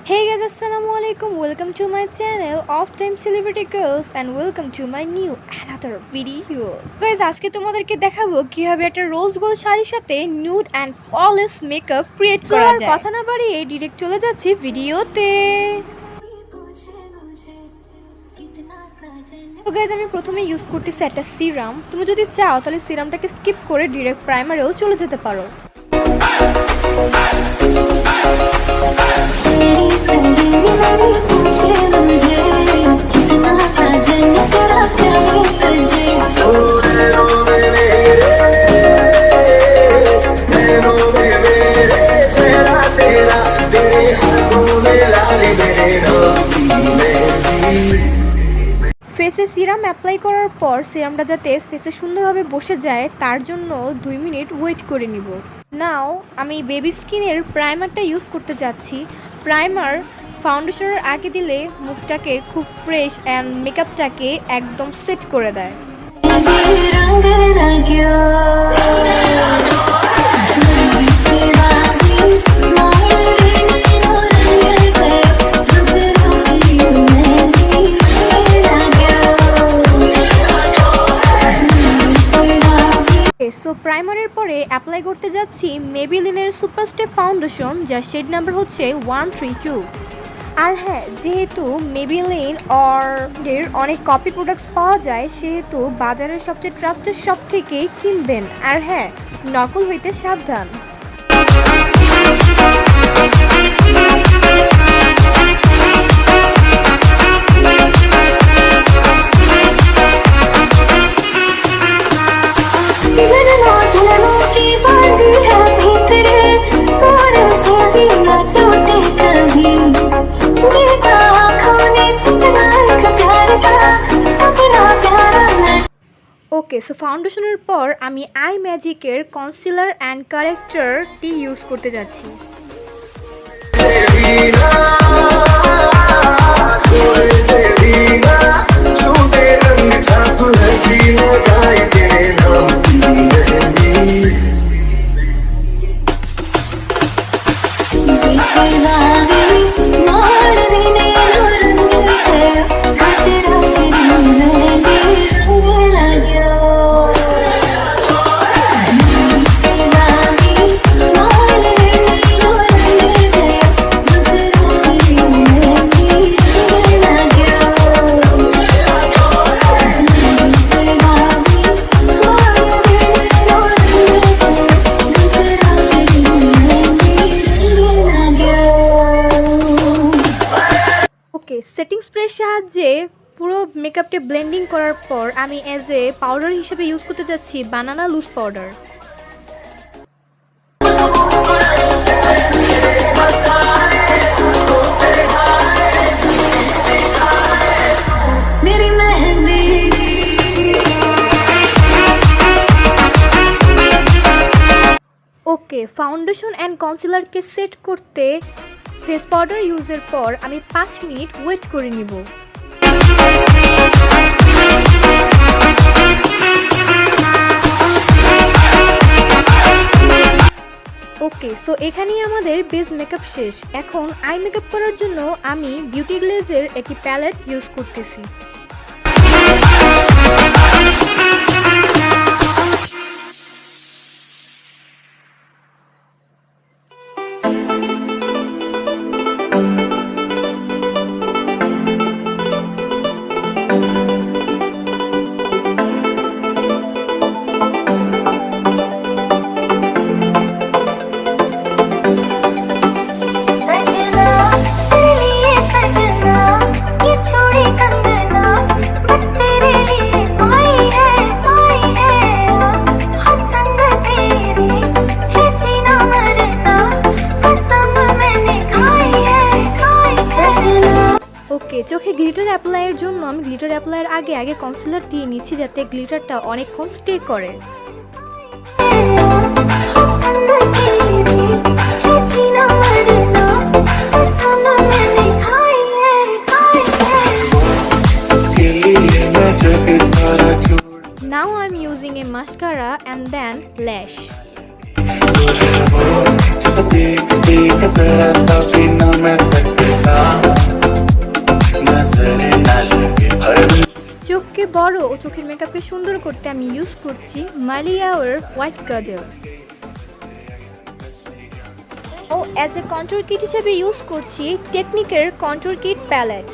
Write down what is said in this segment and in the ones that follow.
Hey guys, assalamualaikum. Welcome to my channel of Time Celebrity Girls and welcome to my new another video. Guys, আজকে তোমাদেরকে দেখাবো কিভাবে একটা রোজ gold শাড়ির সাথে nude and flawless makeup create করা যায়। কথা না বাড়িয়ে ডাইরেক্ট চলে যাচ্ছি ভিডিওতে। তো গাইজ আমি প্রথমে ইউজ করতেছি একটা সিরাম। তুমি যদি চাও তাহলে সিরামটাকে স্কিপ করে ডাইরেক্ট প্রাইমারেও চলে যেতে পারো। ফেসে সিরাম অ্যাপ্লাই করার পর সিরামটা যাতে ফেসে সুন্দরভাবে বসে যায় তার জন্য 2 মিনিট ওয়েট করে নিব। নাও আমি বেবি স্কিনের প্রাইমারটা ইউজ করতে যাচ্ছি। প্রাইমার ফাউন্ডেশনের আগে দিলে মুখটাকে খুব ফ্রেশ অ্যান্ড মেকআপটাকে একদম সেট করে দেয়। সো প্রাইমারের পরে অ্যাপ্লাই করতে যাচ্ছি মেবিলিনের সুপার স্টে ফাউন্ডেশন, যার শেড নাম্বার হচ্ছে 132। আর হ্যাঁ, যেহেতু মেবিলিন এর অনেক কপি প্রোডাক্টস পাওয়া যায় সেহেতু বাজারের সবচেয়ে ট্রাস্টেড শপ থেকেই কিনবেন। আর হ্যাঁ, নকল হইতে সাবধান। ওকে, সো ফাউন্ডেশনের পর আমি আই ম্যাজিকের কনসিলার অ্যান্ড কারেক্টরটি ইউজ করতে যাচ্ছি। সেটিং স্প্রের সাহায্যে পুরো মেকআপটি ব্লেন্ডিং করার পর আমি অ্যাজ এ পাউডার হিসেবে ইউজ করতে যাচ্ছি banana loose powder. Okay, foundation and কনসিলারকে সেট করতে ফেস পাউডার ইউজের পর আমি 5 মিনিট ওয়েট করে নিব। ওকে, সো এখানেই আমাদের বেস মেকআপ শেষ। এখন আই মেকআপ করার জন্য আমি বিউটি গ্লেজের একটি প্যালেট ইউজ করতেছি। ওকে, চোখে গ্লিটার অ্যাপ্লাইয়ের জন্য আমি গ্লিটার অ্যাপ্লাইয়ের আগে কনসিলার দিয়ে নিচ্ছি যাতে গ্লিটারটা অনেকক্ষণ স্টে করে। Now I'm using a mascara and then lash. देख देख जरा सा भी ना मैं চোখের মেকআপকে সুন্দর করতে আমি ইউজ করছি মালিয়াওয়ের হোয়াইট কাজল। ও অ্যাজ এ কন্ট্রোল কিট হিসেবে ইউজ করছি টেকনিকের control kit palette.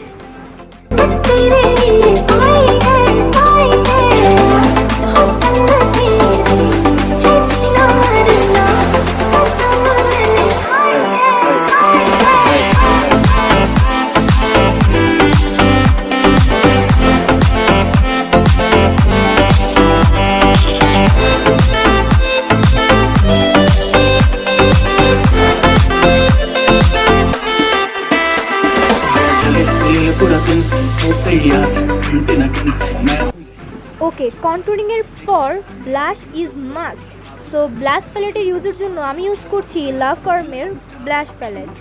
Okay, contouring এর পর blush is must. So blush প্যালেটের ইউজের জন্য আমি ইউজ করছি লাভ ফার্মের ব্লাশ প্যালেট।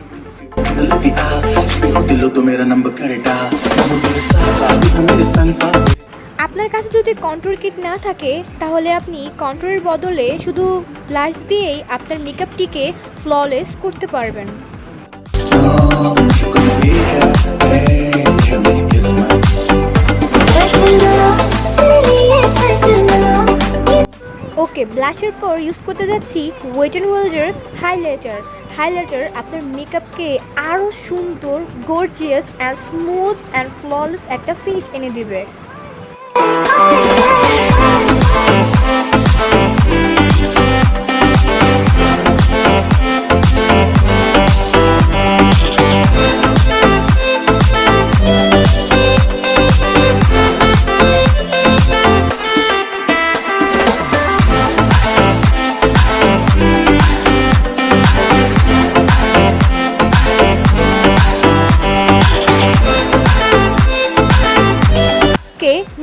আপনার কাছে যদি কন্ট্রোল কিট না থাকে তাহলে আপনি কন্ট্রোলের বদলে শুধু ব্লাশ দিয়েই আপনার মেকআপটিকে ফ্ললেস করতে পারবেন। ওকে, ব্লাশের পর ইউজ করতে যাচ্ছি ওয়েট অ্যান্ড ওয়াইল্ডের হাইলাইটার আপনার মেকআপকে আরও সুন্দর, gorgeous and smooth and flawless একটা ফিনিশ এনে দিবে।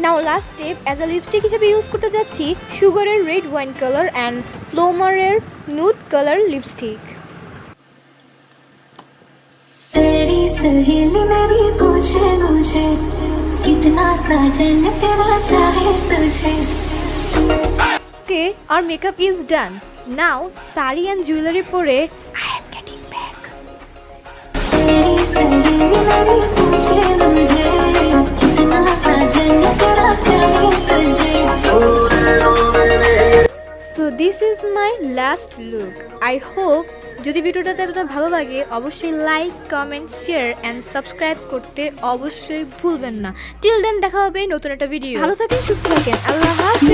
Now last step, as a lipstick হিসেবে ইউজ করতে যাচ্ছি সুগারের রেড ওয়াইন কালার অ্যান্ড ফ্লোমারের nude colour lipstick. Okay, our makeup is done. Now sari and jewelry পরে I am getting back. So this is my last look. I hope যদি ভিডিওটা আপনাদের ভালো লাগে অবশ্যই like, comment, share and subscribe করতে অবশ্যই ভুলবেন না। টিল দেন দেখা হবে নতুন একটা ভিডিও। ভালো থাকেন, সুস্থ থাকেন, আল্লাহ হাফেজ।